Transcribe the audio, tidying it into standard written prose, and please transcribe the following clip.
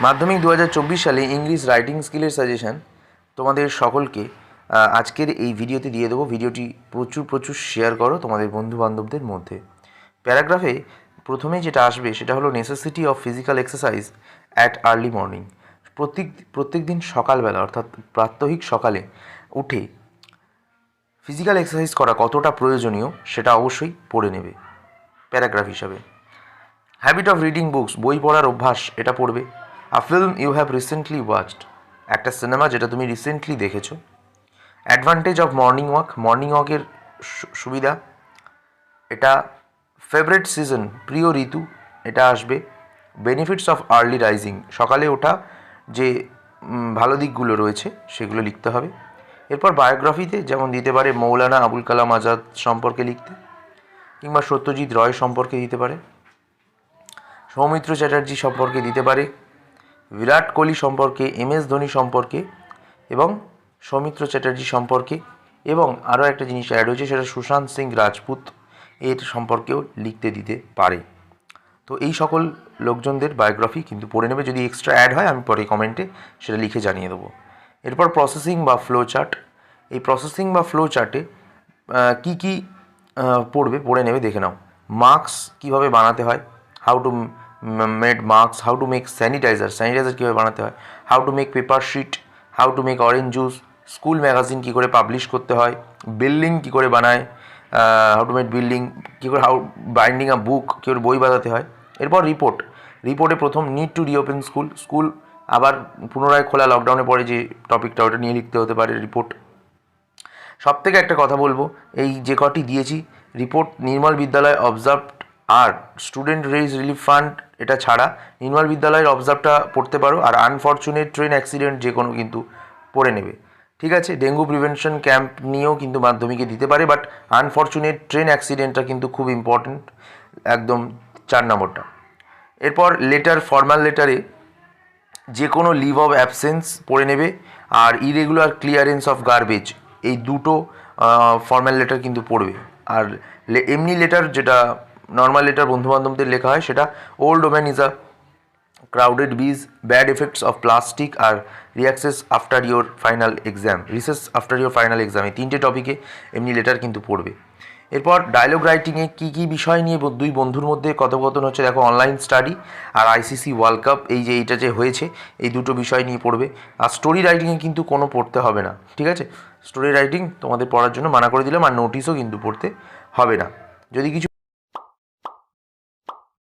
মাধ্যমিক 2024 সালে English writing স্কিলের সাজেশান তোমাদের সকলকে আজকের এই ভিডিওতে দিয়ে দেবো। ভিডিওটি প্রচুর শেয়ার করো তোমাদের বন্ধুবান্ধবদের মধ্যে। প্যারাগ্রাফে প্রথমে যেটা আসবে সেটা হলো necessity of physical exercise at early morning. প্রত্যেক দিন সকালবেলা অর্থাৎ প্রাত্যহিক সকালে উঠে ফিজিক্যাল এক্সারসাইজ করা কতটা প্রয়োজনীয় সেটা অবশ্যই পড়ে নেবে প্যারাগ্রাফ হিসাবে। হ্যাবিট অফ রিডিং বুকস, বই পড়ার অভ্যাস, এটা পড়বে। A film you have recently watched, একটা সিনেমা যেটা তুমি রিসেন্টলি দেখেছো। Advantage of morning walk, morning ওয়াকের সুবিধা, এটা ফেভারিট সিজন, প্রিয় ঋতু, এটা আসবে। বেনিফিটস অফ আর্লি রাইজিং, সকালে ওঠা যে ভালো দিকগুলো রয়েছে সেগুলো লিখতে হবে। এরপর বায়োগ্রাফিতে যেমন দিতে পারে মৌলানা আবুল কালাম আজাদ সম্পর্কে লিখতে, কিংবা সত্যজিৎ রয় সম্পর্কে দিতে পারে, সৌমিত্র চ্যাটার্জি সম্পর্কে দিতে পারে, বিরাট কোহলি সম্পর্কে, MS ধোনি সম্পর্কে এবং সৌমিত্র চ্যাটার্জি সম্পর্কে, এবং আরও একটা জিনিস অ্যাড হয়েছে সেটা সুশান্ত সিং রাজপুত এর সম্পর্কেও লিখতে দিতে পারে। তো এই সকল লোকজনদের বায়োগ্রাফি কিন্তু পড়ে নেবে। যদি এক্সট্রা অ্যাড হয় আমি পরে কমেন্টে সেটা লিখে জানিয়ে দেবো। এরপর প্রসেসিং বা ফ্লো চার্ট, এই প্রসেসিং বা ফ্লো চার্টে কী কী পড়ে নেবে দেখে নাও। মার্কস কীভাবে বানাতে হয়, how to made masks, how to make sanitizer কীভাবে বানাতে হয়, how to make paper sheet, how to make orange juice, school magazine কী করে পাবলিশ করতে হয়, বিল্ডিং কী করে বানায়, হাউ টু মেক বিল্ডিং, কী করে বাইন্ডিং আ বুক, কী করে বই বানাতে হয়। এরপর রিপোর্টে প্রথম নিড টু রিওপেন স্কুল আবার পুনরায় খোলা লকডাউনের পরে যে টপিকটা ওটা নিয়ে লিখতে হতে পারে রিপোর্ট। সব থেকে একটা কথা বলবো, এই যে কটি দিয়েছি রিপোর্ট, নির্মল বিদ্যালয় অবজার্ভড আর স্টুডেন্ট রেজ রিলিফ ফান্ড, এটা ছাড়া নির্মল বিদ্যালয়ের অবজার্ভটা পড়তে পারো। আর আনফর্চুনেট ট্রেন অ্যাক্সিডেন্ট যে কোনো কিন্তু পড়ে নেবে, ঠিক আছে। ডেঙ্গু প্রিভেনশন ক্যাম্প নিয়েও কিন্তু মাধ্যমিকে দিতে পারে, বাট আনফর্চুনেট ট্রেন অ্যাক্সিডেন্টটা কিন্তু খুব ইম্পর্টেন্ট, একদম 4 নম্বরটা। এরপর লেটার, ফর্মাল লেটারে যে কোনো লিভ অফ অ্যাবসেন্স পড়ে নেবে, আর ইরেগুলার ক্লিয়ারেন্স অফ গার্বেজ, এই দুটো ফর্মাল লেটার কিন্তু পড়বে। আর এমনি লেটার, যেটা নর্মাল লেটার বন্ধুবান্ধবদের লেখা হয়, সেটা old woman is a crowded bus, bad effects of plastic, আর recess after your final exam, এই তিনটে টপিকে এমনি লেটার কিন্তু পড়বে। এরপর ডায়লগ রাইটিংয়ে কী কী বিষয় নিয়ে দুই বন্ধুর মধ্যে কথোপকথন হচ্ছে দেখো, অনলাইন স্টাডি আর ICC ওয়ার্ল্ড কাপ, এইটা যে হয়েছে, এই দুটো বিষয় নিয়ে পড়বে। আর স্টোরি রাইটিংয়ে কিন্তু কোনো পড়তে হবে না, ঠিক আছে। স্টোরি রাইটিং তোমাদের পড়ার জন্য মানা করে দিলাম, আর নোটিশও কিন্তু পড়তে হবে না। যদি কিছু